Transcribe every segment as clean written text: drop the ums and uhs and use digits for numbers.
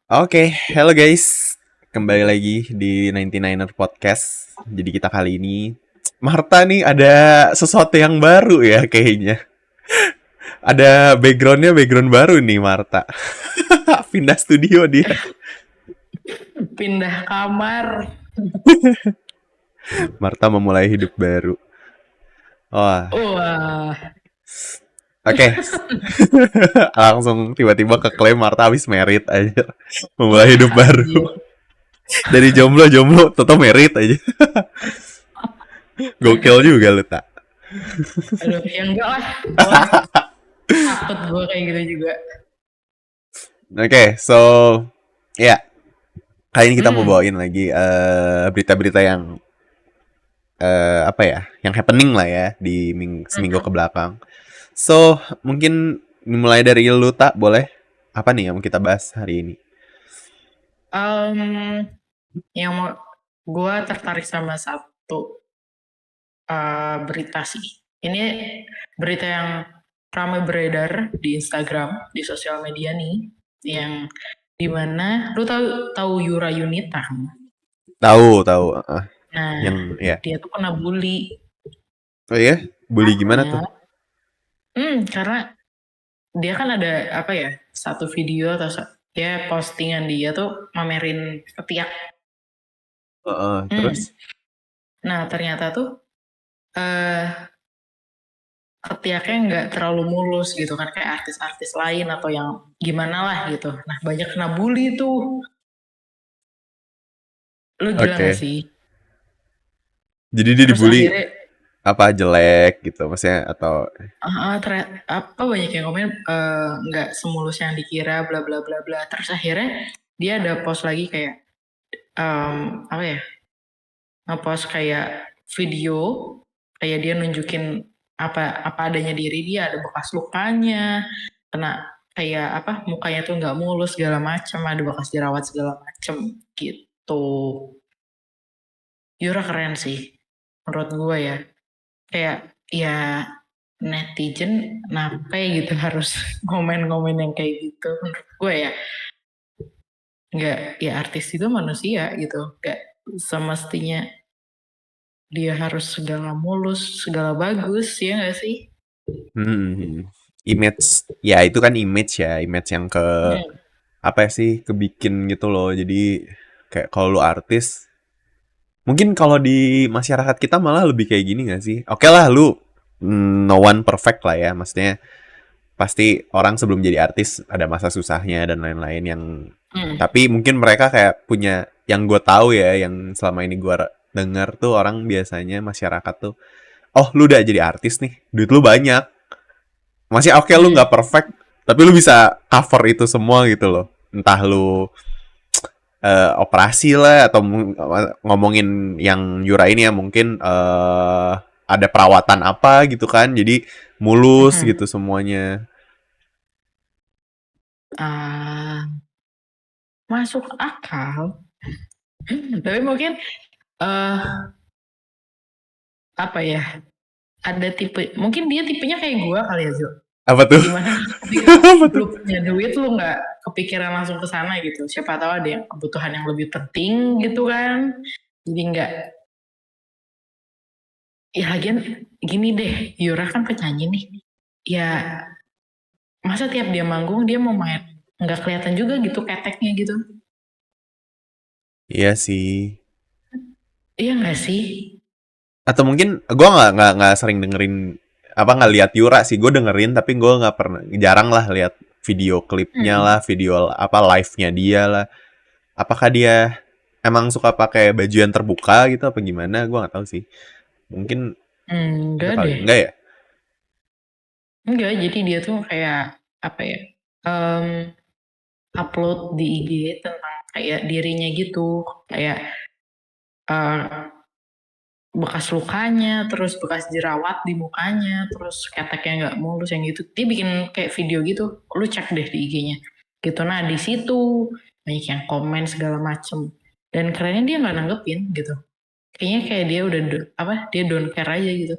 Oke, hello guys. Kembali lagi di 99er Podcast. Jadi kita kali ini Marta nih ada sesuatu yang baru ya kayaknya. Ada background baru nih Marta. Pindah studio dia. Pindah kamar. Marta memulai hidup baru. Wah, Wah, oke. Langsung tiba-tiba ke klaim Marta habis merit aja. Memulai hidup baru. anjir. Dari jomblo tetap merit aja. Gokil juga lu tak. Aduh, ya enggak lah. Gua takut gue kayak gitu juga. Oke, so ya, kali ini kita mau Hmm, bawain lagi berita-berita yang apa ya, yang happening lah ya di seminggu ke belakang. So mungkin mulai dari lu tak boleh apa nih yang mau kita bahas hari ini? um, yang mau gue tertarik sama satu berita sih. Ini berita yang ramai beredar di Instagram, di sosial media nih, yang dimana lu tahu tahu Yura Yunita kan? Tahu tahu Nah, yang ya. dia tuh kena bully. Oh iya, bully gimana tuh? Ya, karena dia kan ada apa ya, satu video atau ya postingan dia tuh mamerin ketiak. Hmm. Terus? Nah ternyata tuh eh ketiaknya nggak terlalu mulus gitu kan kayak artis-artis lain atau yang gimana lah gitu. Nah banyak kena bully tuh. Lu gila nggak Oke. sih? Jadi dia Terus dibully akhirnya apa jelek gitu maksudnya atau apa banyak yang komen nggak semulus yang dikira bla bla bla bla. Terus akhirnya dia ada post lagi kayak apa ya, ngepost kayak video kayak dia nunjukin apa adanya diri dia, ada bekas lukanya, kena kayak apa mukanya tuh nggak mulus segala macem, ada bekas jerawat segala macem gitu. Yura keren sih menurut gue ya, kayak ya netizen kenapa gitu harus ngomen-ngomen yang kayak gitu. Menurut gue ya nggak, ya artis itu manusia gitu, nggak semestinya dia harus segala mulus, segala bagus, ya nggak sih? hmm, image ya itu kan image ya, image yang ke Hmm. apa sih kebikin gitu loh. Jadi kayak kalau lu artis mungkin kalau di masyarakat kita malah lebih kayak gini gak sih? Oke lah lu no one perfect lah ya. Maksudnya pasti orang sebelum jadi artis ada masa susahnya dan lain-lain yang Hmm. tapi mungkin mereka kayak punya yang gue tahu ya yang selama ini gue dengar tuh orang biasanya masyarakat tuh oh lu udah jadi artis nih duit lu banyak masih oke lu Hmm. nggak perfect tapi lu bisa cover itu semua gitu loh entah lu operasi lah atau ngomongin yang Yura ini ya mungkin ada perawatan apa gitu kan jadi mulus Hmm. gitu semuanya. Ah, masuk akal. Tapi mungkin eh apa ya? Ada tipe, mungkin dia tipenya kayak gua kali ya, Zo. Apa tuh? Dimana ketika Apa tuh? lu punya duit lu nggak kepikiran langsung ke sana gitu. Siapa tahu ada yang kebutuhan yang lebih penting gitu kan. Jadi nggak, ya lagian gini deh, Yura kan penyanyi nih. Ya masa tiap dia manggung dia mau main nggak kelihatan juga gitu keteknya gitu. Iya sih. Iya nggak sih? Atau mungkin gue nggak sering dengerin apa nggak lihat Yura sih. Gue dengerin tapi gue nggak pernah jarang lah lihat video klipnya Hmm. lah, video apa live-nya dia lah. Apakah dia emang suka pakai baju yang terbuka gitu apa gimana? Gue nggak tahu sih. Mungkin itu Enggak kali. deh. Enggak ya? Enggak, jadi dia tuh kayak apa ya? em, Upload di IG tentang kayak dirinya gitu, kayak eh, bekas lukanya, terus bekas jerawat di mukanya, terus keteknya nggak mulus yang gitu. Dia bikin kayak video gitu, lu cek deh di IG-nya. Gitu, nah di situ banyak yang komen segala macem. Dan kerennya dia nggak nanggepin gitu. Kayaknya kayak dia udah apa? Dia don't care aja gitu.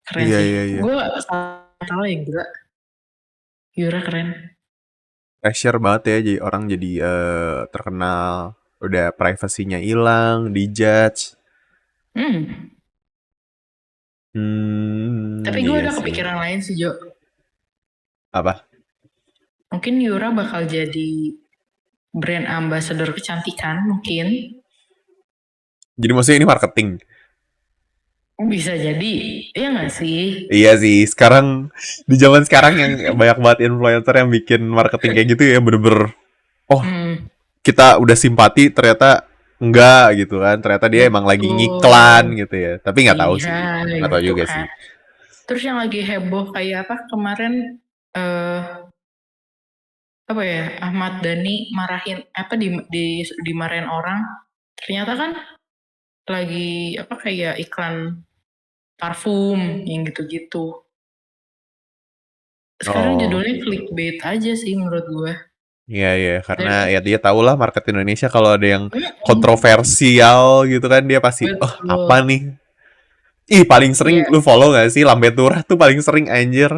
Keren Iya sih. iya iya. Gue salah ya gila. Yura keren. pressure banget ya, jadi orang jadi terkenal, udah privasinya hilang, dijudge. Hmm. Tapi gue Iya ada sih. kepikiran lain sih, Jo. Apa? Mungkin Yura bakal jadi brand ambassador kecantikan, mungkin. Jadi maksudnya ini marketing. Bisa jadi. Iya nggak sih? Iya sih, sekarang di zaman sekarang yang banyak banget influencer yang bikin marketing kayak gitu ya, bener-bener oh Hmm, kita udah simpati ternyata enggak gitu kan, ternyata dia emang lagi betul. ngiklan gitu ya, tapi nggak tahu Iya, sih, nggak tahu gitu juga kan. sih. Terus yang lagi heboh kayak apa kemarin, eh apa ya, Ahmad Dhani marahin apa dimarahin orang. Ternyata kan lagi apa kayak iklan parfum yang gitu-gitu. Sekarang Oh judulnya clickbait aja sih menurut gue. iya iya, karena Dan ya dia tahu lah market Indonesia kalau ada yang mm-mm, kontroversial gitu kan dia pasti oh apa betul. nih. Ih paling sering Iya. lu follow gak sih Lambe Turah tuh paling sering anjir.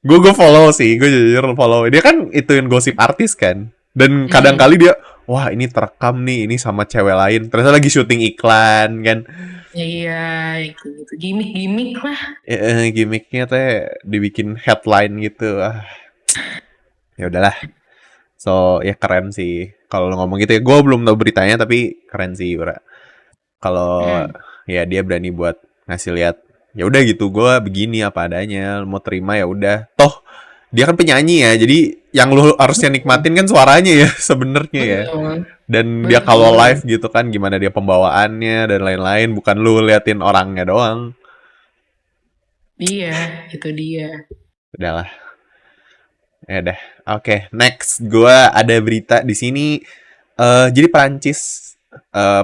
Gue follow sih, gue jujur follow. Dia kan ituin gosip artis kan. Dan kadang Mm, kali dia, wah ini terekam nih, ini sama cewek lain. Ternyata lagi syuting iklan kan. iya, itu gitu. Gimik-gimik lah. Gimmicknya teh dibikin headline gitu. Ah, ya udahlah. So ya keren sih. Kalau lo ngomong gitu ya, gue belum tahu beritanya tapi keren sih, Bra. Kalau Mm, ya dia berani buat ngasih lihat, ya udah gitu, gue begini apa adanya, mau terima ya udah. Toh dia kan penyanyi ya, jadi yang lu harusnya betul, nikmatin kan suaranya ya sebenarnya ya. betul, Dan dia kalau betul. live gitu kan gimana dia pembawaannya dan lain-lain, bukan lu liatin orangnya doang. Iya, itu dia. Udahlah, ya udah. Oke, next gua ada berita di sini. Jadi Perancis,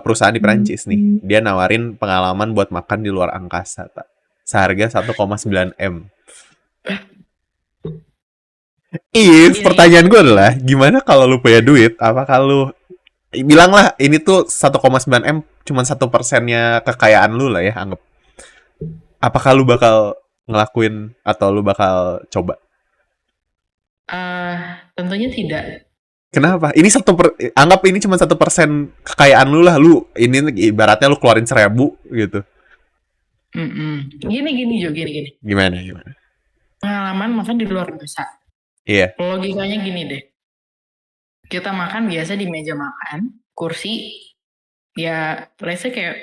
perusahaan di Perancis nih, dia nawarin pengalaman buat makan di luar angkasa, tak? Seharga 1,9 M. If Ini pertanyaan gue adalah gimana kalau lu punya duit? Apa kalau bilanglah ini tuh 1,9 M cuma 1%-nya kekayaan lu lah ya anggap. Apakah lu bakal ngelakuin atau lu bakal coba? tentunya tidak. Kenapa? Ini anggap ini cuma 1% kekayaan lu lah. Lu ini ibaratnya lu keluarin 1.000 gitu. Mm-mm. Gini Jo, gini. Gimana gimana? Pengalaman makan di luar biasa. Iya, Logikanya gini deh. Kita makan biasa di meja makan, kursi, ya let's say kayak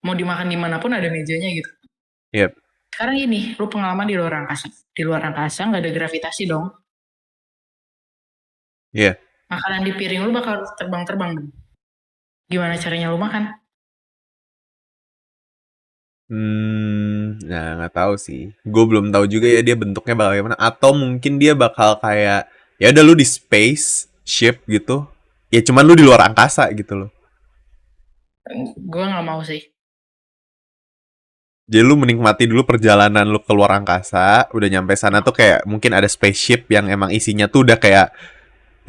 mau dimakan dimanapun ada mejanya gitu. iya, Sekarang gini, lu pengalaman di luar angkasa. Di luar angkasa nggak ada gravitasi dong. iya. Makanan di piring lu bakal terbang-terbang dong. Gimana caranya lu makan? Nah nggak tahu sih. Gue belum tahu juga ya dia bentuknya bakal gimana. Atau mungkin dia bakal kayak ya udah lu di space ship gitu. Ya cuman lu di luar angkasa gitu loh. Gue nggak mau sih. Jadi lu menikmati dulu perjalanan lu keluar angkasa, udah nyampe sana tuh kayak mungkin ada spaceship yang emang isinya tuh udah kayak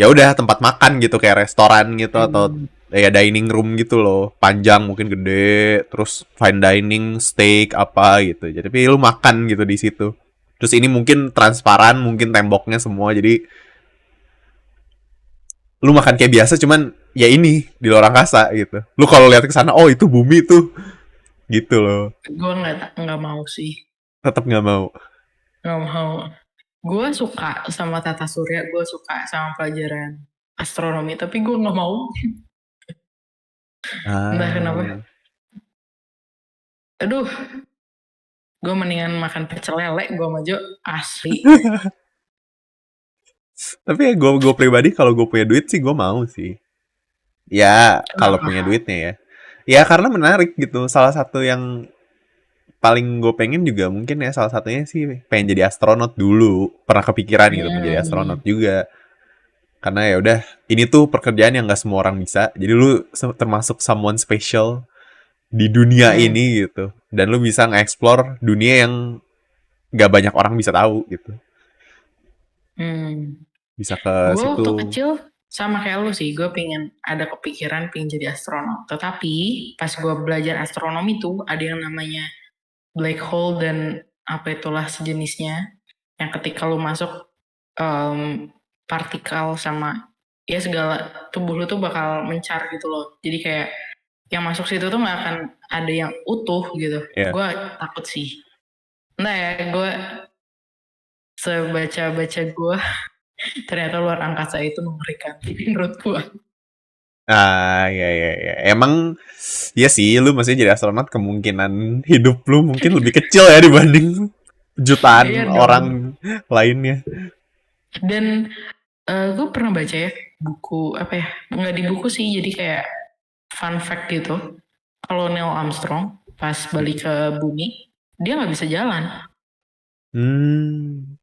ya udah tempat makan gitu kayak restoran gitu atau Hmm. ya dining room gitu loh, panjang mungkin gede, terus fine dining, steak apa gitu. Jadi tapi lu makan gitu di situ. Terus ini mungkin transparan, mungkin temboknya semua jadi lu makan kayak biasa cuman ya ini di luar angkasa gitu. Lu kalau lihat ke sana oh itu bumi tuh gitu loh. Gue nggak mau sih. Tetap nggak mau. Nggak mau. Gue suka sama tata surya, gue suka sama pelajaran astronomi, tapi gue nggak mau. Entah kenapa. Ah. Aduh, gue mendingan makan pecel lele, gue maju asli. Tapi ya gue pribadi kalau gue punya duit sih gue mau sih. Ya kalau Kenapa? punya duitnya ya. Ya karena menarik gitu. Salah satu yang paling gue pengen juga mungkin ya salah satunya sih pengen jadi astronot dulu. Pernah kepikiran gitu menjadi Hmm, astronot juga. Karena ya udah ini tuh pekerjaan yang gak semua orang bisa. Jadi lu termasuk someone special di dunia hmm, ini gitu. Dan lu bisa nge-explore dunia yang gak banyak orang bisa tahu gitu. hmm. Bisa ke Gue waktu situ. kecil sama kayak lu sih, gue pengen ada kepikiran pengen jadi astronot. Tetapi pas gue belajar astronomi tuh ada yang namanya black hole dan apa itulah sejenisnya. Yang ketika lu masuk em, partikel sama ya segala tubuh lu tuh bakal mencar gitu loh. Jadi kayak yang masuk situ tuh nggak akan ada yang utuh gitu. Iya. Gue takut sih. Nah ya, gue sebaca-baca gue ternyata luar angkasa itu mengerikan menurut gue. Ah, ya, ya, ya. Emang, ya sih, lu masih jadi astronot, kemungkinan hidup lu mungkin lebih kecil ya dibanding Iya jutaan dong. orang lainnya. Dan gue pernah baca ya buku apa ya? Nggak di buku sih, jadi kayak fun fact gitu. Kalau Neil Armstrong pas balik ke bumi, dia nggak bisa jalan. Hmm,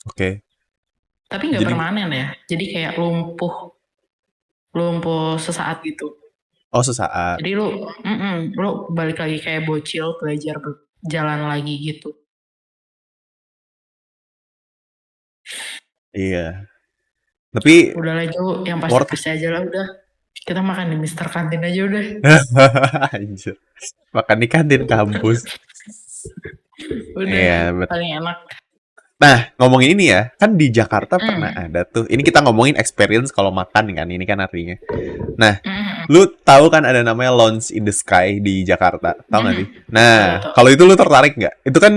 oke. Tapi nggak Jadi, permanen ya. Jadi kayak lumpuh, lumpuh sesaat gitu. oh sesaat. Jadi lu balik lagi kayak bocil belajar jalan lagi gitu. Iya. Tapi, Udah lah Jo, yang worth it. pasti-pasti aja lah udah. Kita makan di Mister Kantin aja udah. Anjir. Makan di kantin kampus. Udah Iya, paling enak. nah, ngomongin ini ya, kan di Jakarta pernah Hmm. ada tuh. Ini kita ngomongin experience kalau makan kan, ini kan artinya. Nah, Hmm. lu tahu kan ada namanya Lounge in the Sky di Jakarta, tahu nggak Hmm. sih? Tahu Nah, tahu. kalau itu lu tertarik nggak? Itu kan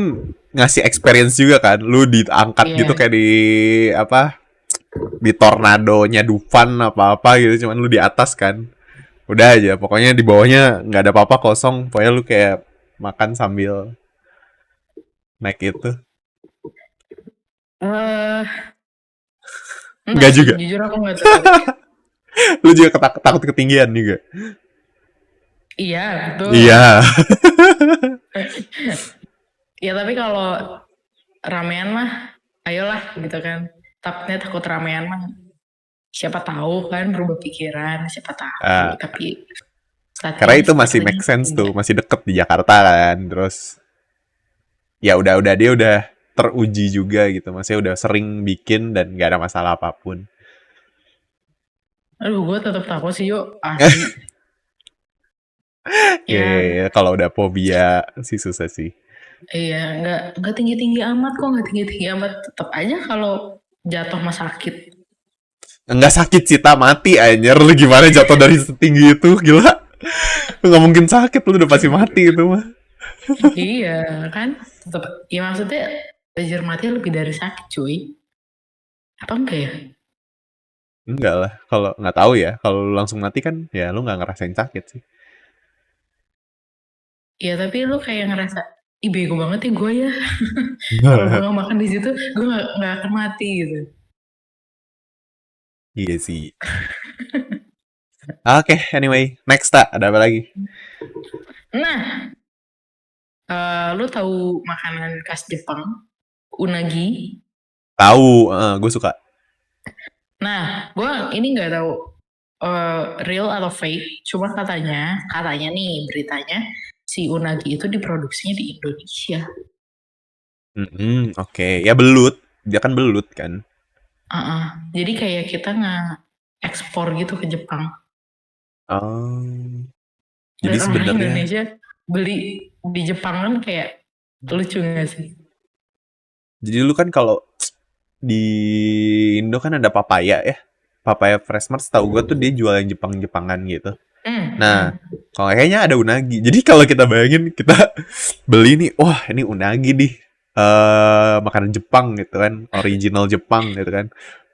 ngasih experience juga kan, lu diangkat gitu Iya. kayak di apa? Di tornadonya Dufan apa-apa gitu, cuman lu di atas kan. Udah aja, pokoknya di bawahnya nggak ada apa-apa kosong, pokoknya lu kayak makan sambil naik itu. Eh, Enggak Nggak sih, juga. jujur aku nggak tertarik. Lu juga takut ketinggian juga. Iya, betul. Iya. Ya tapi kalau ramean mah, ayolah gitu kan. Takutnya takut ramean mah, siapa tahu kan berubah pikiran, siapa tahu. Ah, Tapi saat karena ini itu masih make sepertinya sense tuh, enggak. masih deket di Jakarta kan. Terus ya udah dia udah teruji juga gitu. Maksudnya udah sering bikin dan gak ada masalah apapun. Aduh, gue tetap takut sih yuk, asli. Ya, ya, Ya, ya. Kalau udah fobia sih susah sih. iya, nggak tinggi-tinggi amat kok, nggak tinggi-tinggi amat. Tetap aja kalau jatuh mah sakit. Enggak sakit sih, tak mati anjir. Lu gimana jatuh dari setinggi itu? Gila. Lu gak mungkin sakit, lu udah pasti mati itu mah. Iya kan, tetap. Ya maksudnya belajar mati lebih dari sakit cuy. Apa enggak ya? Enggak lah. Kalau nggak tahu ya, kalau lu langsung mati kan ya lu nggak ngerasain sakit sih. Ya tapi lu kayak ngerasa, ih bego banget ya gue ya. Kalau gue nggak makan di situ, gue nggak akan mati gitu. Iya sih. Oke, anyway, next tak ada apa lagi? Nah, lu tahu makanan khas Jepang, unagi? Tahu, gue suka. Nah, gue ini nggak tahu real atau fake. Cuma katanya nih beritanya si unagi itu diproduksinya di Indonesia. Oke. Ya belut. Dia kan belut kan. Jadi kayak kita nggak ekspor gitu ke Jepang. Oh. Jadi Dan orang sebenarnya, Indonesia beli di Jepang kan kayak lucu nggak sih? jadi lu kan kalau di Indo kan ada papaya ya. Papaya Fresh Mart tahu gue tuh dia jual yang Jepang-Jepangan gitu. Nah, Hmm. kalau kayaknya ada unagi. Jadi kalau kita bayangin kita beli nih, wah ini unagi nih. Makanan Jepang gitu kan, original Jepang gitu kan.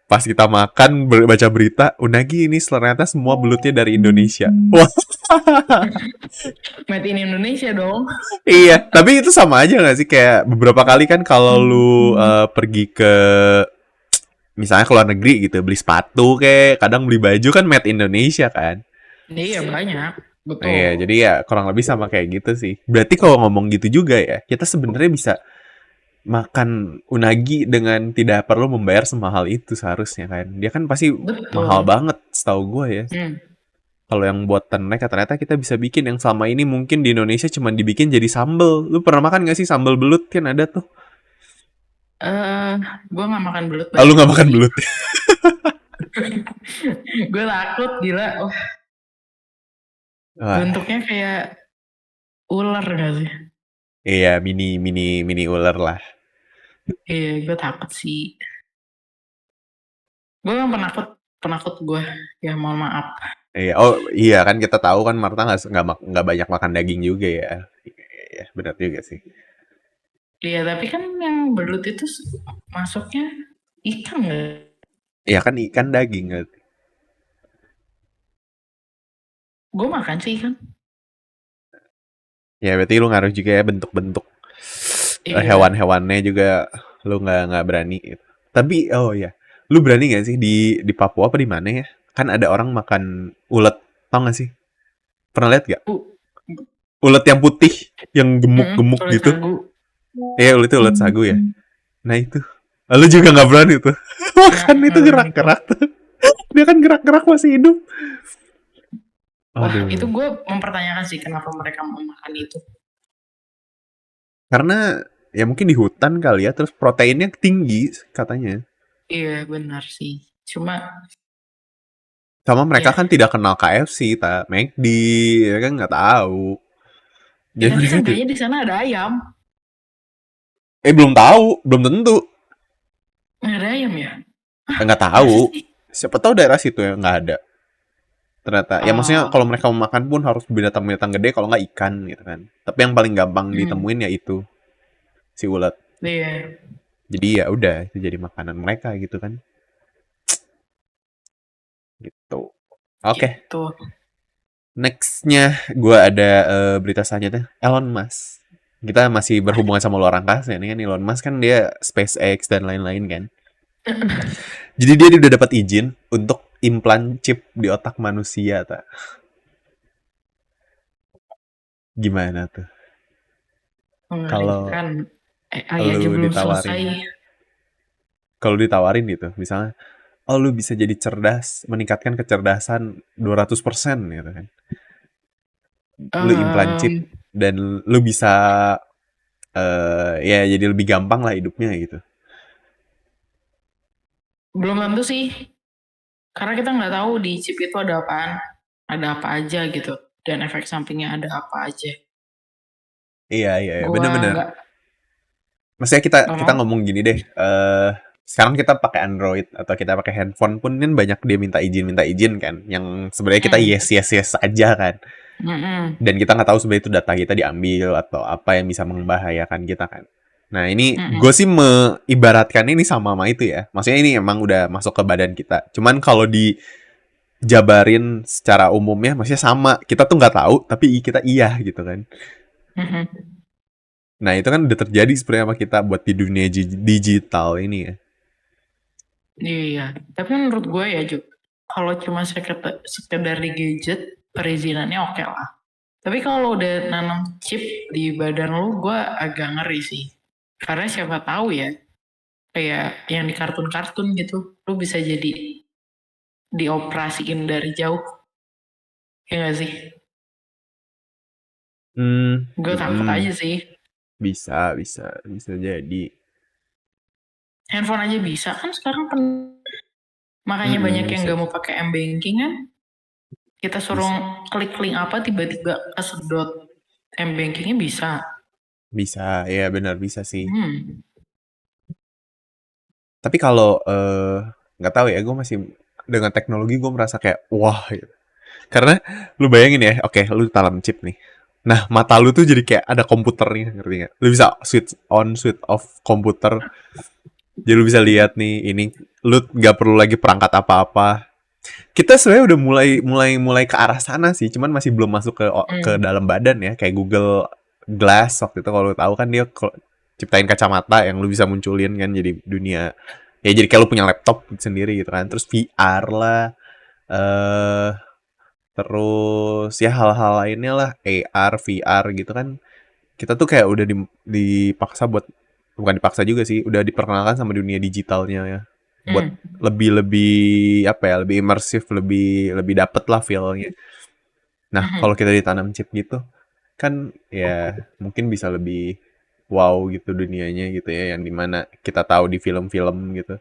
Pas kita makan, baca berita, unagi ini ternyata semua belutnya dari Indonesia. Wah, Made in Indonesia dong. iya, tapi itu sama aja gak sih? Kayak beberapa kali kan kalau lu pergi ke misalnya ke luar negeri gitu, beli sepatu kayak kadang beli baju kan made Indonesia kan. Iya banyak, Iya, betul. jadi ya kurang lebih sama kayak gitu sih. Berarti kalau ngomong gitu juga ya, kita sebenarnya bisa makan unagi dengan tidak perlu membayar semahal itu seharusnya kan. Dia kan pasti mahal Betul. banget setahu gue ya. Hmm. Kalau yang buatan mereka ternyata kita bisa bikin yang selama ini mungkin di Indonesia cuma dibikin jadi sambel. Lu pernah makan gak sih sambel belut kan ada tuh? eh gue nggak makan belut Ah, lu banyak nggak makan sih. belut? Gue takut gila. Oh, Wah, bentuknya kayak ular gak sih? iya mini mini mini ular lah. Iya, gue takut sih. Gue yang penakut, penakut gue. Ya mohon maaf. Iya, oh iya kan kita tahu kan Marta nggak banyak makan daging juga ya. Iya, benar juga sih. Iya, tapi kan yang belut itu masuknya ikan nggak? Iya kan ikan daging kan. Gue makan sih ikan. Ya berarti lu ngaruh juga ya bentuk-bentuk Iya. hewan-hewannya juga lu nggak berani gitu. Tapi oh ya, lu berani nggak sih di Papua apa di mana ya? Kan ada orang makan ulet, tau gak sih? Pernah lihat gak? Uh, Ulet yang putih, yang gemuk-gemuk Kulit gitu. sagu. Iya, ulet itu ulet sagu ya. Nah itu, lu juga nggak berani tuh. Makan Nggak itu berani tuh. gerak-gerak tuh. Dia kan gerak-gerak masih hidup. Wah, itu Aduh. gue mempertanyakan sih kenapa mereka mau makan itu. Karena ya mungkin di hutan kali ya, terus proteinnya tinggi katanya. Iya, benar sih. Cuma, Sama mereka ya. kan tidak kenal KFC, tak McD, ya kan nggak tahu. Ya, Jadi tapi mereka seenggaknya di sana ada ayam. belum tahu, belum tentu. Nggak ada ayam ya? Nggak Masa tahu. sih? Siapa tahu daerah situ yang nggak ada. Ternyata, ya maksudnya Oh, kalau mereka mau makan pun harus binatang-binatang gede, kalau nggak ikan gitu kan. Tapi yang paling gampang hmm, ditemuin ya itu si ulat. iya, Jadi ya udah itu jadi makanan mereka gitu kan. Gitu. Oke, gitu. nextnya gue ada berita selanjutnya. Elon Musk. Kita masih berhubungan sama luar angkasa ini kan. Elon Musk kan dia SpaceX dan lain-lain kan. Jadi dia udah dapat izin untuk implan chip di otak manusia, tak? Gimana tuh? Kalau Mengerikan. AI aja lu belum ditawarin, selesai. kalau ditawarin gitu, misalnya, oh lu bisa jadi cerdas, meningkatkan kecerdasan 200% gitu kan. Lu implan chip Em, dan lu bisa ya jadi lebih gampang lah hidupnya gitu. Belum tentu sih. Karena kita nggak tahu di chip itu ada apaan. Ada apa aja gitu. Dan efek sampingnya ada apa aja. Iya, iya, iya, Gua bener-bener. nggak Maksudnya kita nggak kita mau. ngomong gini deh. Sekarang kita pakai Android atau kita pakai handphone pun kan banyak dia minta izin kan. Yang sebenarnya kita Hmm. yes yes yes aja kan. Mm-mm. Dan kita nggak tahu sebenarnya itu data kita diambil atau apa yang bisa membahayakan kita kan. Nah ini Mm-mm. gue sih mengibaratkan ini sama itu ya. Maksudnya ini emang udah masuk ke badan kita. Cuman kalau dijabarin secara umumnya maksudnya sama. Kita tuh nggak tahu tapi kita iya gitu kan. Mhm. Nah itu kan udah terjadi sebenarnya sama kita buat di dunia digital ini ya. Iya, tapi menurut gue ya Juk, kalau cuma sekedar di gadget, perizinannya oke lah. Tapi kalau udah nanam chip di badan lu, gue agak ngeri sih. Karena siapa tahu ya, kayak yang di kartun-kartun gitu, lu bisa jadi dioperasiin dari jauh, ya nggak sih? Hmm, Gue takut mm-mm. aja sih. Bisa jadi. Handphone aja bisa kan sekarang makanya banyak Mm-mm, yang bisa, nggak mau pakai m-banking kan. Kita suruh bisa, klik link apa tiba-tiba kesedot m-bankingnya bisa. bisa, ya benar bisa sih. Hmm. Tapi kalau nggak tahu ya, gue masih dengan teknologi gue merasa kayak wah gitu. Karena lu bayangin ya, oke, lu tanam chip nih. Nah, mata lu tuh jadi kayak ada komputernya, ngerti nggak? Lu bisa switch on, switch off komputer. Jadi lu bisa lihat nih, ini lu nggak perlu lagi perangkat apa-apa. Kita sebenarnya udah mulai ke arah sana sih, cuman masih belum masuk ke Hmm. dalam badan ya, kayak Google Glass waktu itu kalau lu tahu kan dia ciptain kacamata yang lu bisa munculin kan jadi dunia ya jadi kayak lu punya laptop sendiri gitu kan. Terus VR lah eh terus ya hal-hal lainnya lah AR, VR gitu kan. Kita tuh kayak udah dipaksa buat bukan dipaksa juga sih, udah diperkenalkan sama dunia digitalnya ya. Buat Hmm. lebih apa ya, lebih imersif, lebih lebih dapet lah feel-nya. Nah, kalau Mhm. kita ditanam chip gitu, kan ya mungkin bisa lebih wow gitu dunianya gitu ya, yang dimana kita tahu di film-film gitu.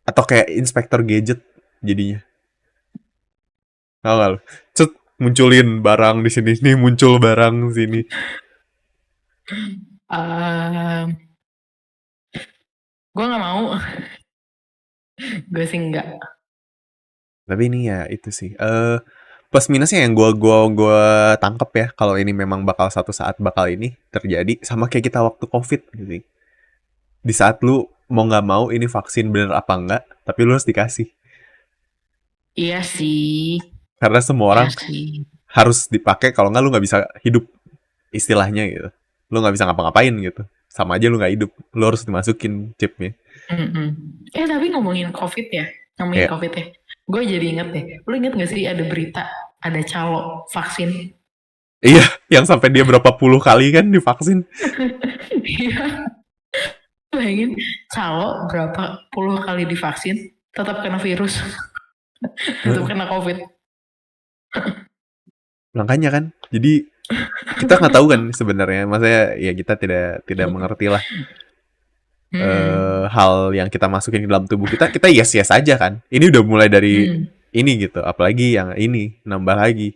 Atau kayak Inspektor Gadget jadinya. Tahu nggak lu? Cet, munculin barang di sini, nih muncul barang sini. Gue nggak mau. Gue sih enggak. Tapi ini ya itu sih. Plus minusnya yang gua tangkep ya kalau ini memang bakal satu saat bakal ini terjadi sama kayak kita waktu COVID gitu sih. Di saat lu mau nggak mau ini vaksin bener apa enggak, tapi lu harus dikasih. Iya sih. Karena semua Iya orang sih. harus dipakai kalau nggak lu nggak bisa hidup istilahnya gitu. Lu nggak bisa ngapa-ngapain gitu. Sama aja lu nggak hidup. Lu harus dimasukin chipnya. Mm-mm. Tapi ngomongin COVID ya, ngomongin Ya, COVID ya. Gue jadi inget deh. Lu inget gak sih ada berita ada calo vaksin? iya, yang sampai dia berapa puluh kali kan divaksin. Iya. Bayangin calo berapa puluh kali divaksin, tetap kena virus, tetap Heeh. kena COVID. Makanya kan. Jadi kita nggak tahu kan sebenarnya. Maksudnya ya kita tidak tidak mengerti lah Hmm. hal yang kita masukin ke dalam tubuh kita. Kita yes yes aja kan. Ini udah mulai dari Hmm. ini gitu. Apalagi yang ini nambah lagi.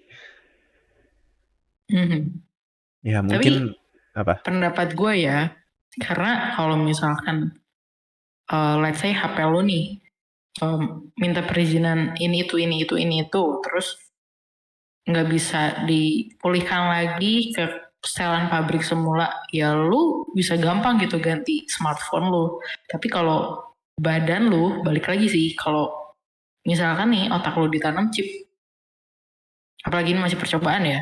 Hmm. Ya mungkin Tapi apa? pendapat gue ya, karena kalau misalkan let's say HP lu nih minta perizinan ini itu, terus nggak bisa dipulihkan lagi ke setelan pabrik semula, ya lu bisa gampang gitu ganti smartphone lu. Tapi kalau badan lu, balik lagi sih, kalau misalkan nih otak lu ditanam chip, apalagi ini masih percobaan ya,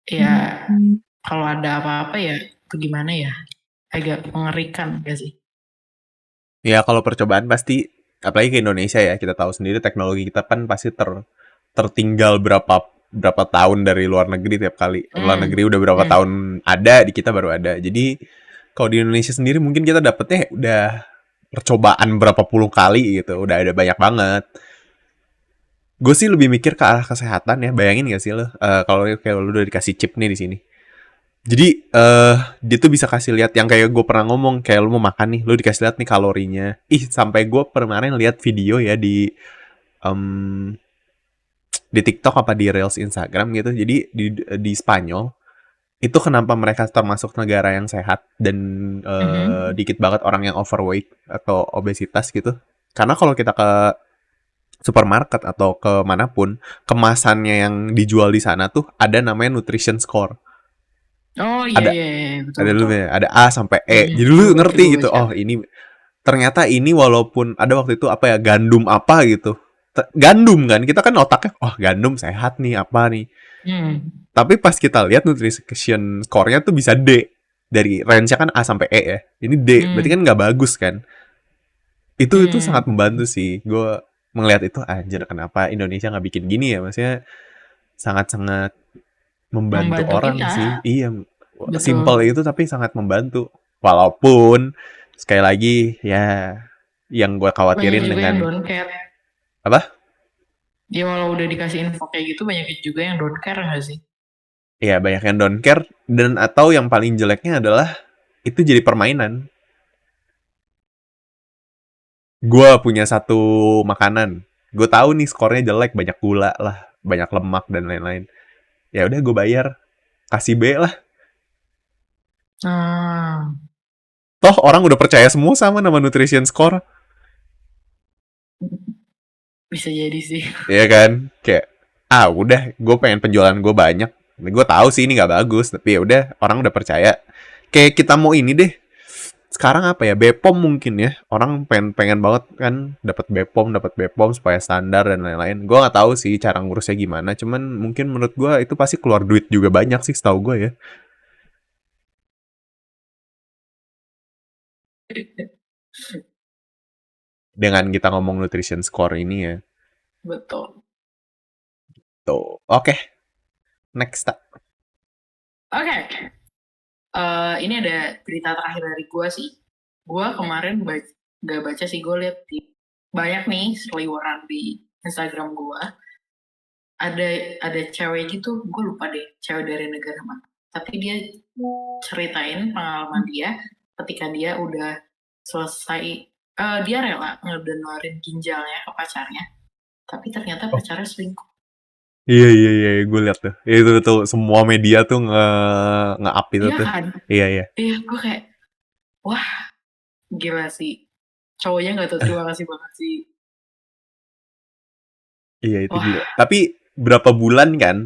ya kalau ada apa-apa ya bagaimana ya, agak mengerikan gak sih? Ya kalau percobaan pasti apalagi ke Indonesia ya kita tahu sendiri teknologi kita kan pasti tertinggal berapa berapa tahun dari luar negeri tiap kali. Luar Hmm. negeri udah berapa Hmm. tahun ada di kita baru ada. Jadi kalau di Indonesia sendiri mungkin kita dapetnya udah percobaan berapa puluh kali gitu. Udah ada banyak banget. Gue sih lebih mikir ke arah kesehatan ya. Bayangin gak sih lo kalau kayak lu udah dikasih chip nih di sini. Jadi dia tuh bisa kasih lihat yang kayak gue pernah ngomong kayak lu mau makan nih, lu dikasih lihat nih kalorinya. Ih, sampai gue kemarin lihat video ya em, di TikTok apa di Reels Instagram gitu. Jadi di Spanyol itu kenapa mereka termasuk negara yang sehat dan Mhm. dikit banget orang yang overweight atau obesitas gitu. Karena kalau kita ke supermarket atau ke manapun, kemasannya yang dijual di sana tuh ada namanya nutrition score. Oh iya Ada iya iya, betul ada betul. dulu ya, ada A sampai E. Mhm. Jadi lu ngerti Gue gitu, baca. oh ini ternyata ini walaupun ada waktu itu apa ya gandum apa gitu. Gandum kan kita kan otaknya oh gandum sehat nih apa nih. Hmm. Tapi pas kita lihat nutrition score-nya tuh bisa D. Dari range-nya kan A sampai E ya. Ini D, berarti kan Hmm. nggak bagus kan. Itu sangat Hmm. membantu sih. Gue melihat itu anjir kenapa Indonesia nggak bikin gini ya. Maksudnya sangat-sangat membantu Membantu orang kita, sih. Iya, simple betul. itu tapi sangat membantu. Walaupun sekali lagi ya yang gue Banyak khawatirin juga yang dengan don't care. apa? Ya walau udah dikasih info kayak gitu, banyak juga yang don't care gak sih? Ya banyak yang don't care dan atau yang paling jeleknya adalah itu jadi permainan. Gue punya satu makanan, gue tahu nih skornya jelek, banyak gula lah, banyak lemak dan lain-lain. Ya udah gue bayar, kasih B lah. Nah, Toh orang udah percaya semua sama nama nutrition score, bisa jadi sih. ya kan? Kayak udah, gue pengen penjualan gue banyak. Gue tahu sih ini nggak bagus, tapi ya udah orang udah percaya. Kayak kita mau ini deh, sekarang apa ya Bepom mungkin ya orang pengen pengen banget kan dapat Bepom supaya standar dan lain-lain. Gue nggak tahu sih cara ngurusnya gimana, cuman mungkin menurut gue itu pasti keluar duit juga banyak sih setahu gue ya dengan kita ngomong nutrition score ini ya. Betul. Tuh oke, next tak. Oke. Ini ada berita terakhir dari gue sih. Gue kemarin gak baca sih, gue liat di banyak nih seliweran di Instagram gue. Ada cewek gitu, gue lupa deh cewek dari negara mana. Tapi dia ceritain pengalaman dia ketika dia udah selesai, dia rela ngedonorin ginjalnya ke pacarnya. Tapi ternyata Oh pacarnya selingkuh. iya iya iya gue lihat tuh itu tuh semua media tuh nge-up itu Iya tuh. kan? Iya iya Iya, gue kayak, wah gila sih. Cowoknya nggak tahu terima kasih banget sih. Iya itu Wah, dia. Tapi berapa bulan kan?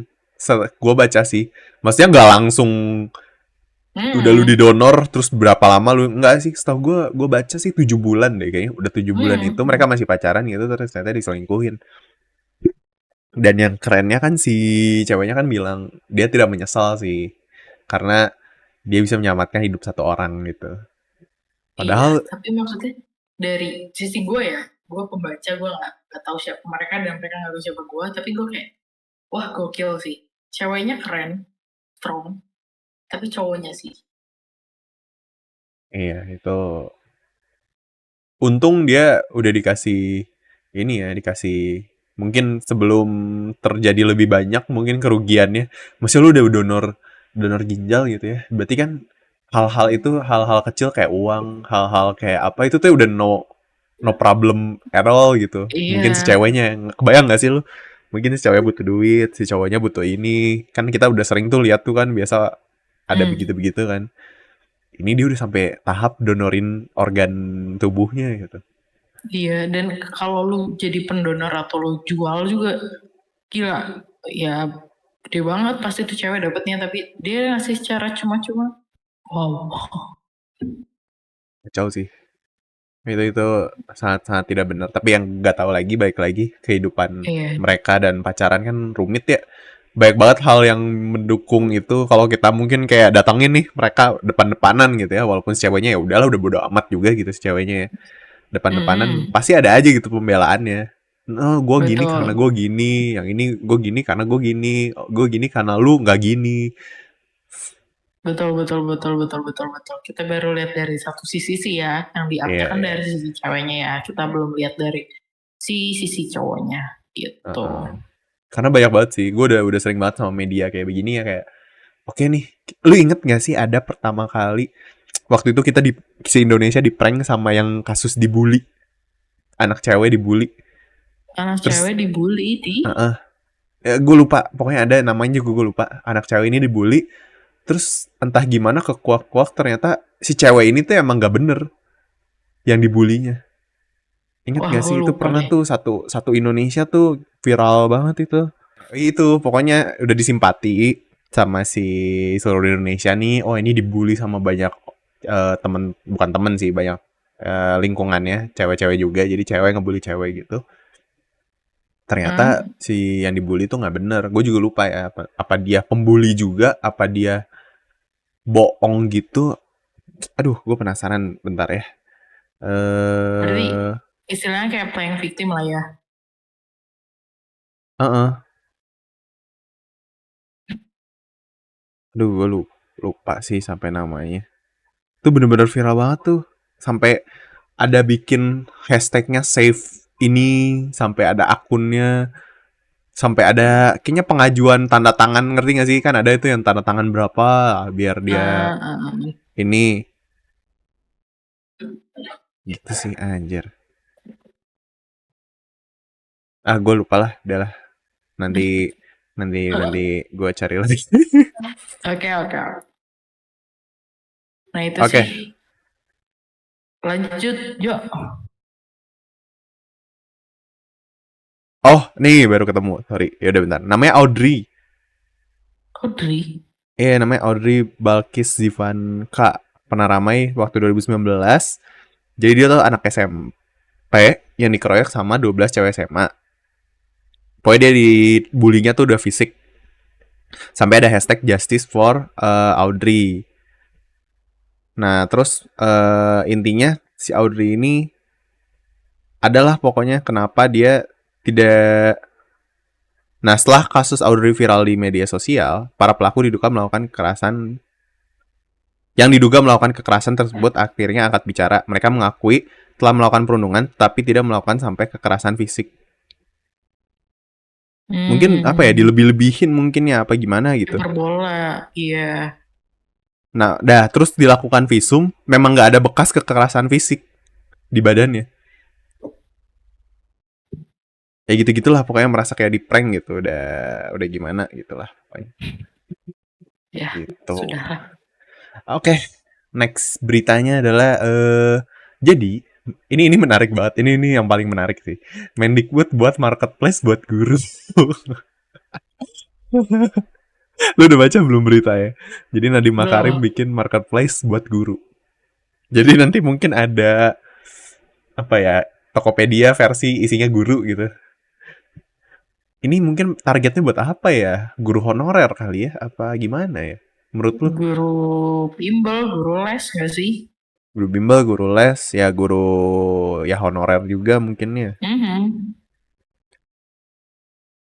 Gue baca sih. Maksudnya nggak langsung udah lu mm, didonor terus berapa lama lu nggak sih? Setahu gue baca sih 7 bulan deh kayaknya. Udah 7 bulan itu mereka masih pacaran gitu terus ternyata diselingkuhin. Dan yang kerennya kan si ceweknya kan bilang dia tidak menyesal sih karena dia bisa menyelamatkan hidup satu orang gitu. iya. Padahal Tapi maksudnya dari sisi gue ya, gue pembaca, gue nggak tahu siapa mereka dan mereka nggak tahu siapa gue, tapi gue kayak, wah gokil sih. Ceweknya keren, strong, tapi cowoknya sih. iya itu untung dia udah dikasih ini ya, dikasih mungkin sebelum terjadi lebih banyak mungkin kerugiannya. Maksudnya lu udah donor donor ginjal gitu ya. Berarti kan hal-hal itu hal-hal kecil kayak uang, hal-hal kayak apa itu tuh udah no problem at all gitu. Iya, Mungkin si ceweknya kebayang gak sih lu? Mungkin si cewek butuh duit, si cowoknya butuh ini. Kan kita udah sering tuh lihat tuh kan biasa ada hmm, begitu-begitu kan. Ini dia udah sampai tahap donorin organ tubuhnya gitu. iya. Dan kalau lu jadi pendonor atau lu jual juga, gila. Ya, gede banget pasti tuh cewek dapetnya, tapi dia ngasih secara cuma-cuma. Wow. Kacau sih. Itu sangat-sangat tidak benar. Tapi yang nggak tahu lagi, baik lagi, kehidupan Iya. mereka dan pacaran kan rumit ya. Banyak banget hal yang mendukung itu. Kalau kita mungkin kayak datangin nih mereka depan-depanan gitu ya. Walaupun si ceweknya ya udahlah udah bodo amat juga gitu si ceweknya ya. Depan-depanan Hmm, pasti ada aja gitu pembelaannya. No, gue gini karena betul. gue gini, yang ini gue gini karena gue gini, gue gini karena lu nggak gini. Betul, betul, betul, betul, betul, betul. Kita baru lihat dari satu sisi sih ya, yang di up-nya Iya, kan iya. dari sisi ceweknya ya. Kita belum lihat dari sisi cowoknya gitu. Heeh. Karena banyak banget sih, gue udah sering banget sama media kayak begini ya kayak, oke nih, lu inget gak sih ada pertama kali waktu itu kita di si Indonesia di prank sama yang kasus dibully, anak cewek dibully, Anak terus, cewek dibully di, gue lupa, pokoknya ada namanya juga gue lupa, anak cewek ini dibully, terus entah gimana kekuak-kuak ternyata si cewek ini tuh emang gak bener yang dibulinya. Ingat wah gak gue sih itu lupa pernah deh. tuh satu satu Indonesia tuh viral banget itu. Itu pokoknya udah disimpati sama si seluruh Indonesia nih. Oh ini dibully sama banyak temen bukan temen sih banyak lingkungannya cewek-cewek juga. Jadi cewek ngebully cewek gitu. Ternyata Hmm? si yang dibully tuh nggak bener. Gue juga lupa ya apa dia pembuli juga, apa dia bohong gitu. Aduh, gue penasaran bentar ya. Berarti Eh, istilahnya kayak playing victim lah ya. uh Aduh, gue lupa sih sampai namanya. Itu bener-bener viral banget tuh. Sampai ada bikin hashtagnya save ini, sampai ada akunnya, sampai ada kayaknya pengajuan tanda tangan, ngerti gak sih? Kan ada itu yang tanda tangan berapa biar dia Nah, ini gitu sih anjir. Ah, gue lupa lah, udah lah. Nanti nanti gue cari lagi. oke, oke. Nah itu Oke. sih. Okay. Lanjut, Jo. Oh, nih baru ketemu. Sorry. Ya udah bentar. Namanya Audrey. Audrey. Iya, namanya Audrey Balkis Zivanka. Pernah ramai waktu 2019. Jadi dia tuh anak SMP yang dikeroyok sama 12 cewek SMA. Pokoknya dia dibulinya tuh udah fisik. Sampai ada hashtag justice for Audrey. Nah, terus intinya si Audrey ini adalah pokoknya kenapa dia tidak. Nah, setelah kasus Audrey viral di media sosial, para pelaku diduga melakukan kekerasan. Yang diduga melakukan kekerasan tersebut akhirnya angkat bicara. Mereka mengakui telah melakukan perundungan, tapi tidak melakukan sampai kekerasan fisik. Mungkin apa ya, Hmm, dilebih-lebihin mungkin ya, apa gimana gitu. hiperbola. Iya. Nah, dah terus dilakukan visum, memang nggak ada bekas kekerasan fisik di badannya. Ya gitu-gitulah pokoknya merasa kayak di prank gitu, udah gimana gitulah pokoknya. Ya, Gitu. sudahlah. Oke, next beritanya adalah jadi Ini menarik banget. Ini yang paling menarik sih. Mendikbud buat marketplace buat guru. Lu udah baca belum berita ya? Jadi Nadiem Makarim Belum. bikin marketplace buat guru. Jadi nanti mungkin ada apa ya, Tokopedia versi isinya guru gitu. Ini mungkin targetnya buat apa ya? Guru honorer kali ya? Apa gimana ya? Menurut lu? Guru bimbel, guru les gak sih? Guru bimbel, guru les, ya guru ya honorer juga mungkin ya. Mhm.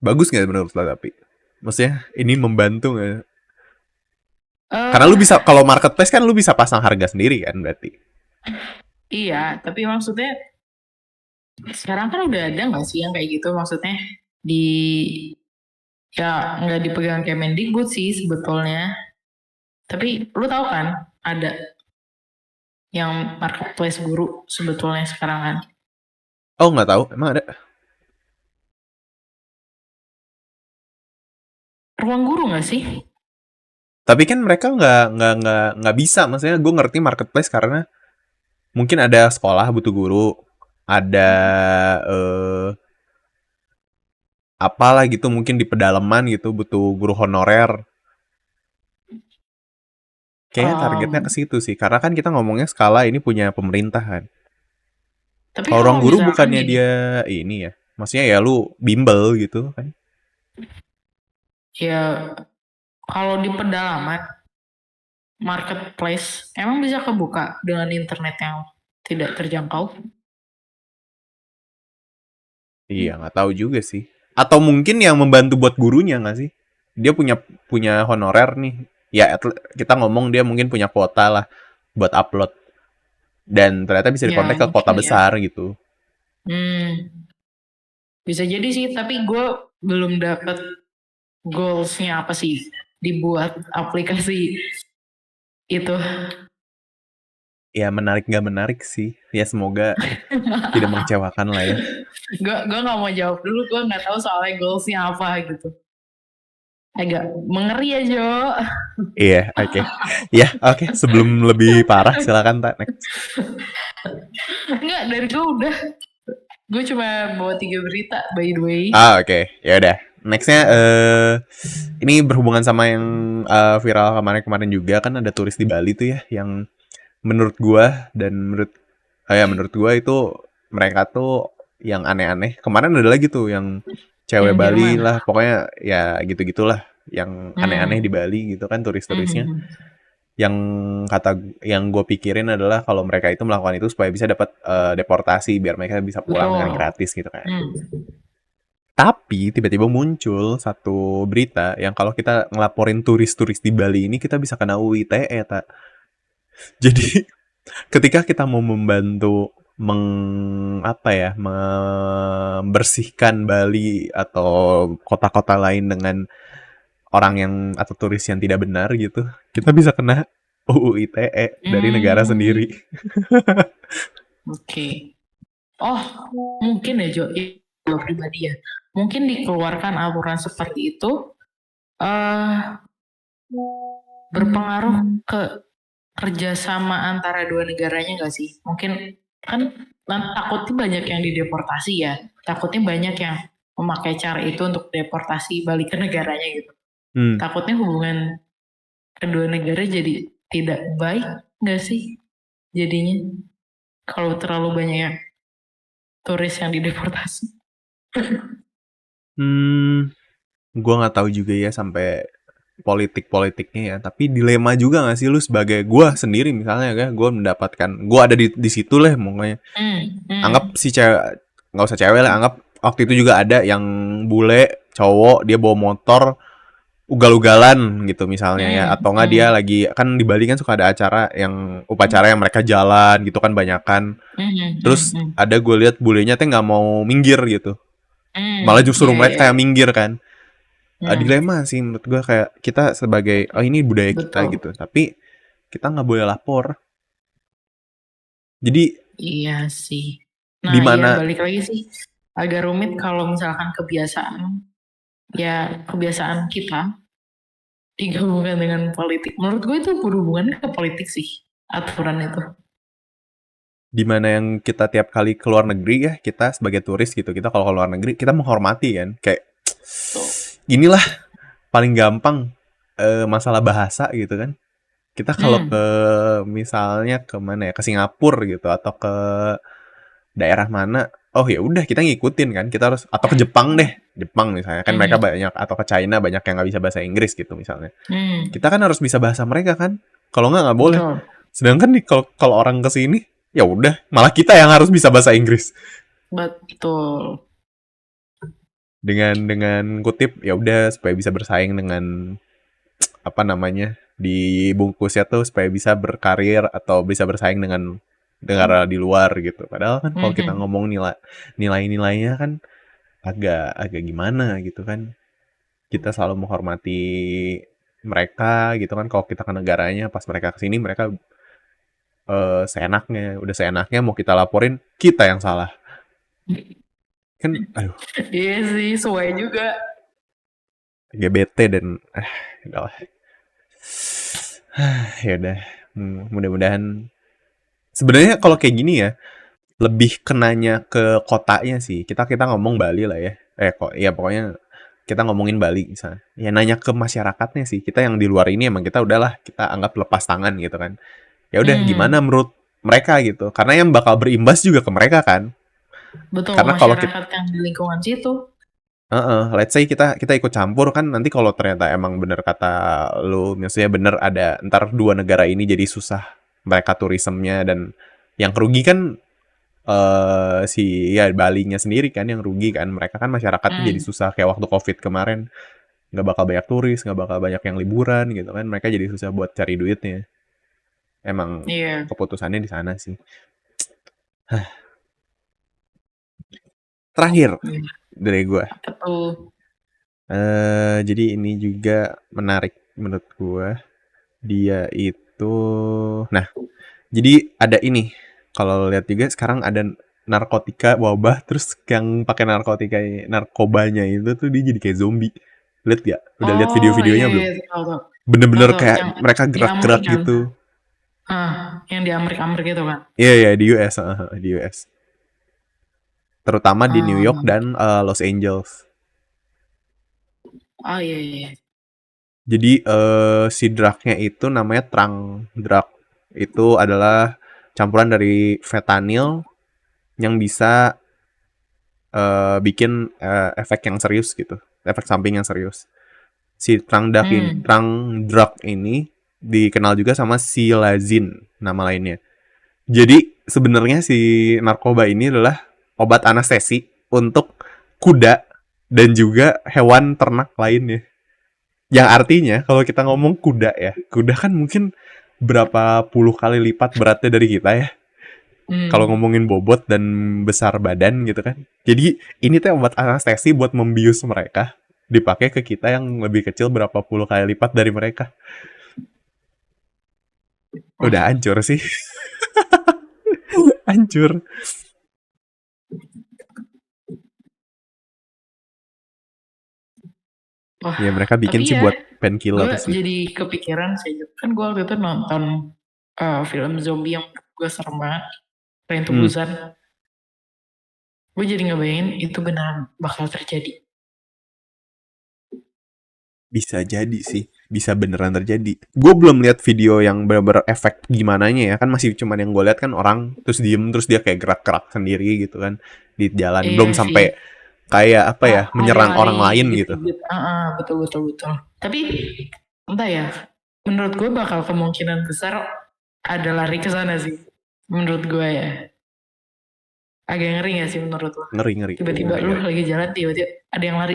Bagus nggak menurut lo tapi? Maksudnya ini membantu nggak? Karena lu bisa, Eh, kalau marketplace kan lu bisa pasang harga sendiri kan berarti. iya, tapi maksudnya sekarang kan udah ada nggak sih yang kayak gitu? Maksudnya di ya nggak dipegang Kemendikbud sih sebetulnya. Tapi lu tahu kan ada yang marketplace guru sebetulnya sekarang kan. Oh nggak tahu, emang ada? Ruang guru nggak sih? Tapi kan mereka nggak bisa. Maksudnya gue ngerti marketplace karena mungkin ada sekolah butuh guru, ada eh, apalah gitu mungkin di pedalaman gitu butuh guru honorer. Kayaknya targetnya ke Em, situ sih, karena kan kita ngomongnya skala ini punya pemerintahan. tapi Kalau kalau ruang guru misalkan bukannya gini, dia ini ya, maksudnya ya lu bimbel gitu kan? ya kalau di pedalaman marketplace emang bisa kebuka dengan internet yang tidak terjangkau? Iya, nggak tahu juga sih. Atau mungkin yang membantu buat gurunya nggak sih? Dia punya punya honorer nih. Ya, kita ngomong dia mungkin punya kuota lah buat upload. Dan ternyata bisa Ya dikontak ke kota mungkin ya. besar gitu. Hmm, bisa jadi sih, tapi gue belum dapet goalsnya apa sih dibuat aplikasi itu. Ya, menarik nggak menarik sih. Ya, semoga tidak mengecewakan lah ya. Gue nggak mau jawab dulu, gue nggak tahu soalnya goalsnya apa gitu. Agak mengeri ya Jo. Iya, oke. Ya, oke. Sebelum lebih parah, silakan tak next. Enggak, dari gue udah. Gue cuma bawa 3 berita by the way. Oke. Ya udah. Nextnya ini berhubungan sama yang viral kemarin-kemarin juga, kan ada turis di Bali tuh ya, yang menurut gua dan menurut gua itu mereka tuh yang aneh-aneh. Kemarin ada lagi tuh yang cewek Yang Bali Jerman. lah, pokoknya ya gitu-gitulah, yang aneh-aneh di Hmm. Bali gitu kan turis-turisnya. Hmm. Yang yang gue pikirin adalah kalau mereka itu melakukan itu supaya bisa dapat deportasi biar mereka bisa pulang dengan Betul. gratis gitu kan. Hmm. Tapi tiba-tiba muncul satu berita yang kalau kita ngelaporin turis-turis di Bali ini kita bisa kena UU ITE, tak. Jadi ketika kita mau membantu apa ya, membersihkan Bali atau kota-kota lain dengan orang yang atau turis yang tidak benar gitu, kita bisa kena UU ITE dari negara Hmm. sendiri. Oke. Oh, mungkin ya Jo, gue pribadi ya. Mungkin dikeluarkan aturan seperti itu eh berpengaruh ke kerjasama antara dua negaranya nggak sih? Mungkin kan takutnya banyak yang dideportasi ya. Takutnya banyak yang memakai cara itu untuk deportasi balik ke negaranya gitu. Hmm. Takutnya hubungan kedua negara jadi tidak baik nggak sih jadinya kalau terlalu banyak yang turis yang dideportasi. Hmm, gue nggak tahu juga ya sampai politik-politiknya ya. Tapi dilema juga nggak sih lu sebagai gue sendiri misalnya ya, gue mendapatkan, gue ada di situ lah pokoknya. Hmm, Anggap hmm, si cewek, nggak usah cewek lah, anggap waktu itu juga ada yang bule cowok dia bawa motor ugal-ugalan gitu misalnya ya, hmm, atau nggak dia hmm, lagi kan di Bali kan suka ada acara yang upacara yang mereka jalan gitu kan banyakan. hmm, hmm, Terus hmm, ada gue lihat bulenya teh nggak mau minggir gitu, malah hmm, justru iya, iya, mereka iya. yang minggir kan. Hmm, Dilema sih menurut gue, kayak kita sebagai oh ini budaya kita betul. gitu, tapi kita nggak boleh lapor. Jadi Iya sih. di Nah, iya mana balik lagi sih. Agak rumit kalau misalkan kebiasaan, ya kebiasaan kita digabungkan dengan politik. Menurut gue itu berhubungan ke politik sih, aturan itu. Dimana yang kita tiap kali ke luar negeri ya, kita sebagai turis gitu, kita kalau ke luar negeri kita menghormati kan, kayak Tuh. inilah paling gampang masalah bahasa gitu kan. Kita kalau Hmm. ke misalnya ke mana ya, ke Singapura gitu atau ke daerah mana, oh ya udah kita ngikutin kan, kita harus atau ke Jepang deh, Jepang misalnya kan mereka Hmm. banyak atau ke China banyak yang nggak bisa bahasa Inggris gitu misalnya. Hmm. Kita kan harus bisa bahasa mereka kan, kalau nggak boleh. Betul. Sedangkan nih kalau kalau orang ke sini, ya udah malah kita yang harus bisa bahasa Inggris. Betul. Dengan kutip ya udah supaya bisa bersaing dengan apa namanya dibungkusnya tuh supaya bisa berkarir atau bisa bersaing dengan negara di luar gitu. Padahal kan kalau kita Mhm. ngomong nilai-nilainya kan agak agak gimana gitu kan. Kita selalu menghormati mereka gitu kan. Kalau kita ke negaranya pas mereka kesini mereka seenaknya, udah seenaknya mau kita laporin kita yang salah. Kan aduh, Iya sih, sesuai juga. GBT dan udah lah. Ya udah, mudah-mudahan sebenarnya kalau kayak gini ya lebih kenanya ke kotanya sih. Kita kita ngomong Bali lah ya. Kok ya pokoknya kita ngomongin Bali misalnya. Ya nanya ke masyarakatnya sih. Kita yang di luar ini emang kita udahlah kita anggap lepas tangan gitu kan. Ya udah gimana Hmm. menurut mereka gitu. Karena yang bakal berimbas juga ke mereka kan. Betul, Karena kalau kita masyarakat yang di lingkungan situ. let's say kita kita ikut campur kan nanti kalau ternyata emang bener kata lu, maksudnya bener ada ntar dua negara ini jadi susah mereka turismenya dan yang kerugi kan si ya Balinya sendiri kan yang rugi kan mereka kan masyarakatnya jadi Hmm. susah kayak waktu COVID kemarin nggak bakal banyak turis nggak bakal banyak yang liburan gitu kan mereka jadi susah buat cari duitnya emang Iya. keputusannya di sana sih. Terakhir Iya. dari gue Apa tuh? jadi ini juga menarik menurut gue dia itu nah jadi ada ini kalau lihat juga sekarang ada narkotika wabah terus yang pakai narkobanya itu tuh dia jadi kayak zombie. Lihat gak? Udah lihat Oh iya video-videonya belum? iya, tahu tahu. Tahu Bener-bener tahu kayak yang mereka di Amrik gerak-gerak kan? gitu. Yang di Amrik gitu kan? Iya ya di US, di US. Terutama di New York Hmm. dan Los Angeles. Oh iya iya. Jadi si drugnya itu namanya Trang drug. Itu adalah campuran dari fentanyl yang bisa bikin efek yang serius gitu, efek samping yang serius. Si Hmm. Trang drug ini dikenal juga sama silazin nama lainnya. Jadi sebenarnya si narkoba ini adalah obat anestesi untuk kuda dan juga hewan ternak lainnya. Yang artinya kalau kita ngomong kuda ya, kuda kan mungkin berapa puluh kali lipat beratnya dari kita ya. Kalau Hmm. ngomongin bobot dan besar badan gitu kan. Jadi ini tuh obat anestesi buat membius mereka dipakai ke kita yang lebih kecil berapa puluh kali lipat dari mereka. Udah Wah, hancur sih. Hancur. wah. Ya mereka bikin Tapi sih ya, buat painkiller gue sih. jadi kepikiran sih. Kan gue waktu itu nonton film zombie yang gue serem banget. Train to Hmm, Busan. Gue jadi ngebayangin itu beneran bakal terjadi. bisa jadi sih. Bisa beneran terjadi. Gue belum lihat video yang bener-bener efek gimana ya. Kan masih cuman yang gue lihat kan orang terus diem terus dia kayak gerak-gerak sendiri gitu kan di jalan. Iya Belum sih. sampai kayak apa ya menyerang Lari-lari orang lain gitu. gigit-gigit. Betul betul betul. Tapi entah ya. Menurut gue bakal kemungkinan besar ada lari ke sana sih. Menurut gue ya. Agak ngeri gak sih menurut lo? Ngeri ngeri Tiba-tiba ngeri lu ngeri. lagi jalan tiba-tiba ada yang lari.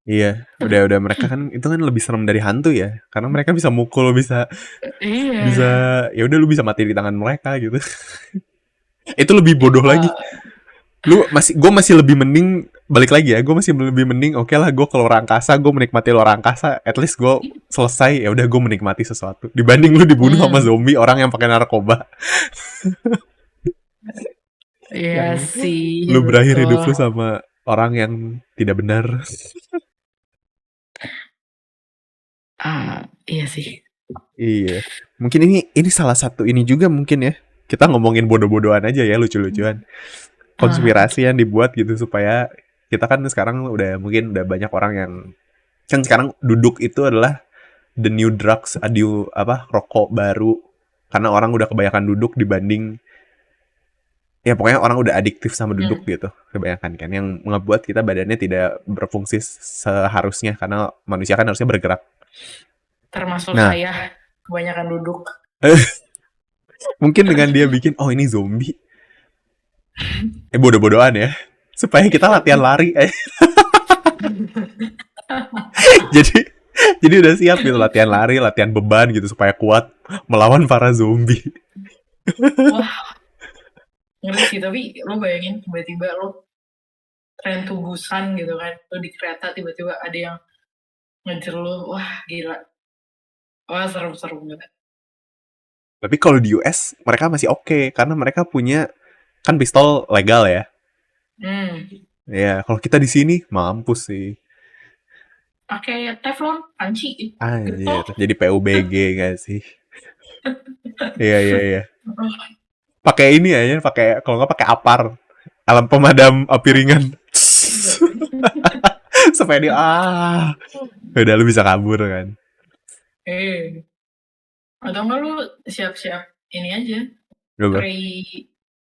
Iya, udah mereka kan itu kan lebih serem dari hantu ya. Karena mereka bisa mukul, bisa Iya. bisa ya udah lu bisa mati di tangan mereka gitu. Itu lebih bodoh lagi. Uh, Gue masih lebih mending balik lagi ya. Gue masih lebih mending oke lah gue ke luar angkasa, gue menikmati luar angkasa. At least gue selesai ya udah gue menikmati sesuatu. Dibanding lu dibunuh sama hmm, zombie orang yang pakai narkoba iya yang sih, lu berakhir hidup betul. lu sama orang yang tidak benar. Iya sih. Iya. Mungkin ini salah satu ini juga mungkin ya. kita ngomongin bodoh-bodohan aja ya, lucu-lucuan. Konspirasi yang dibuat gitu supaya kita kan sekarang mungkin udah banyak orang yang kan sekarang duduk itu adalah the new drugs, rokok baru, karena orang udah kebanyakan duduk dibanding ya pokoknya orang udah adiktif sama duduk gitu kebanyakan kan, yang ngebuat kita badannya tidak berfungsi seharusnya karena manusia kan harusnya bergerak. Termasuk Nah, saya kebanyakan duduk. mungkin dengan dia bikin ini zombie, bodoh-bodohan ya, supaya kita latihan lari. jadi jadi udah siap gitu, latihan lari, latihan beban gitu supaya kuat melawan para zombie. Wah, ngeri sih. Tapi lo bayangin tiba-tiba lo tren tubusan gitu kan, lo di kereta tiba-tiba ada yang ngejar lo. Wah, gila. Wah, seru-seru banget. Tapi kalau di US mereka masih oke, karena mereka punya kan pistol legal ya. Ya, kalau kita di sini mampus sih. Pakai teflon, panci, Anjir, getok. jadi PUBG gak sih? Iya. Pakai ini aja, kalau nggak pakai apar, alam pemadam api ringan. Supaya dia udah lu bisa kabur kan. Atau enggak lu siap-siap ini aja. Coba. Spray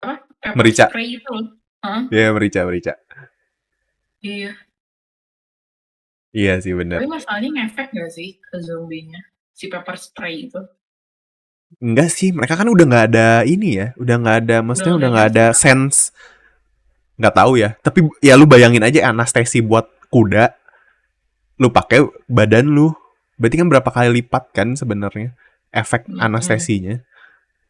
pepper Merica. spray itu loh. Iya, merica. Iya. Iya sih bener. Tapi masalahnya ngefek gak sih ke zombinya? Si pepper spray itu. Enggak sih, mereka kan udah nggak ada ini ya, maksudnya udah nggak ada sense. Nggak tahu ya, tapi ya lu bayangin aja anestesi buat kuda, lu pakai badan lu, berarti kan berapa kali lipat kan sebenarnya efek anestesinya.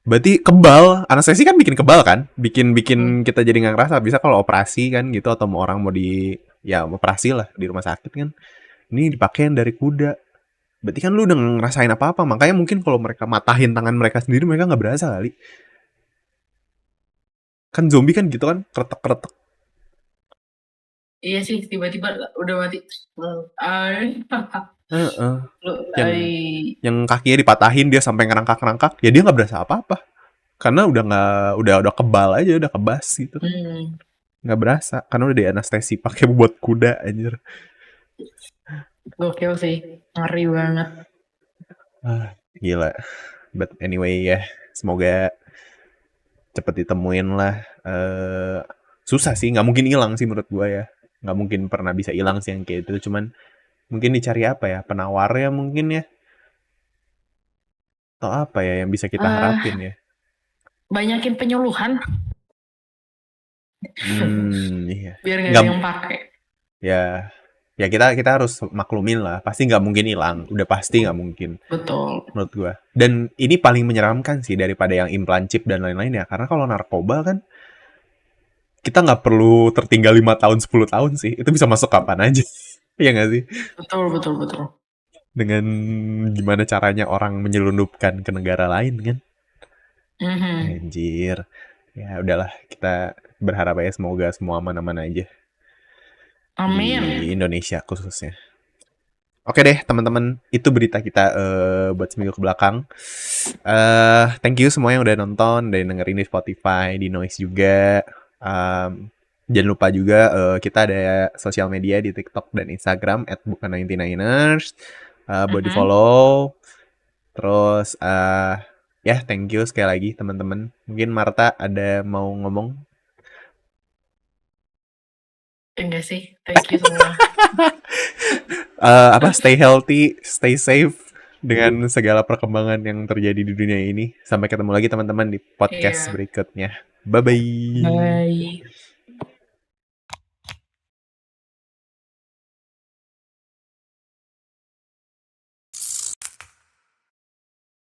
Berarti kebal, anestesi kan bikin kebal kan, bikin kita jadi nggak ngerasa. Bisa kalau operasi kan gitu, atau mau orang mau operasi lah di rumah sakit kan, ini dipakai dari kuda. Berarti kan lu udah ngerasain apa-apa. Makanya mungkin kalau mereka matahin tangan mereka sendiri, mereka nggak berasa kali. Kan zombie kan gitu kan, kretek-kretek. Iya sih, tiba-tiba udah mati. Yang kakinya dipatahin dia sampai ngerangkak-ngerangkak, ya dia nggak berasa apa-apa. Karena udah kebal aja, udah kebas gitu. Nggak berasa, karena udah di anestesi pakai buat kuda anjir. Gokil sih, ngeri banget. Gila. But anyway ya, semoga cepet ditemuin lah. Susah sih, nggak mungkin hilang sih menurut gue ya. Nggak mungkin pernah bisa hilang sih yang kayak itu. Cuman mungkin dicari apa ya, penawarnya mungkin ya. Atau apa ya yang bisa kita harapin ya. Banyakin penyuluhan. Iya. Biar nggak ada yang pakai. Ya kita harus maklumin lah. Pasti nggak mungkin hilang. Udah pasti nggak mungkin. Betul. Menurut gue. Dan ini paling menyeramkan sih daripada yang implan chip dan lain-lain ya. Karena kalau narkoba kan kita nggak perlu tertinggal 5 tahun 10 tahun sih. Itu bisa masuk kapan aja. Iya nggak sih? Betul. Dengan gimana caranya orang menyelundupkan ke negara lain kan. Anjir. Ya udahlah, kita berharap aja semoga semua aman-aman aja. Amin. Di Indonesia khususnya. Oke deh teman-teman, itu berita kita buat seminggu ke belakang. Thank you semua yang udah nonton dan dengerin di Spotify, di Noise juga. Jangan lupa juga kita ada sosial media di TikTok dan Instagram @bukan99ers. Buat di follow. Terus ya thank you sekali lagi teman-teman. Mungkin Marta ada mau ngomong? Enggak sih, thank you semua. Stay healthy, stay safe dengan segala perkembangan yang terjadi di dunia ini. Sampai ketemu lagi teman-teman di podcast berikutnya. Bye-bye. Bye.